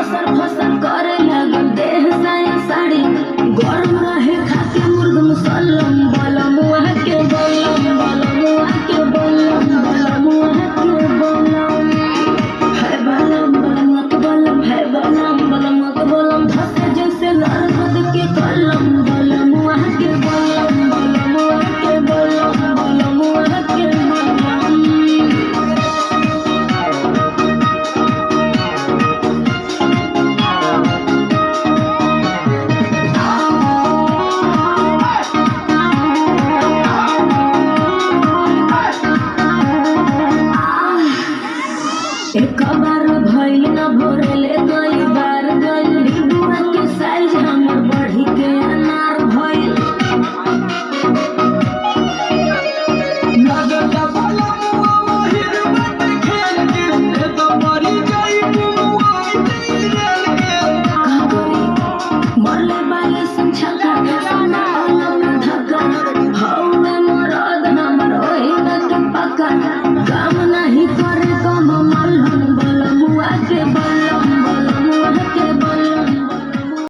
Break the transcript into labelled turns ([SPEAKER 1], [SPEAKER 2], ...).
[SPEAKER 1] फसर फसर करे लगल देह साया साड़ी गरम रहे खाके मुर्ग मुसल्लम बलमुआ के बलम बलमुआ के बलम बलमुआ के बलम है बलम बलमुआ के बलम है बलम बलमुआ के बलम धसे जैसे नरगद के कलम बलमुआ के बलम बलमुआ के बलम बलमुआ के बलम। एक बार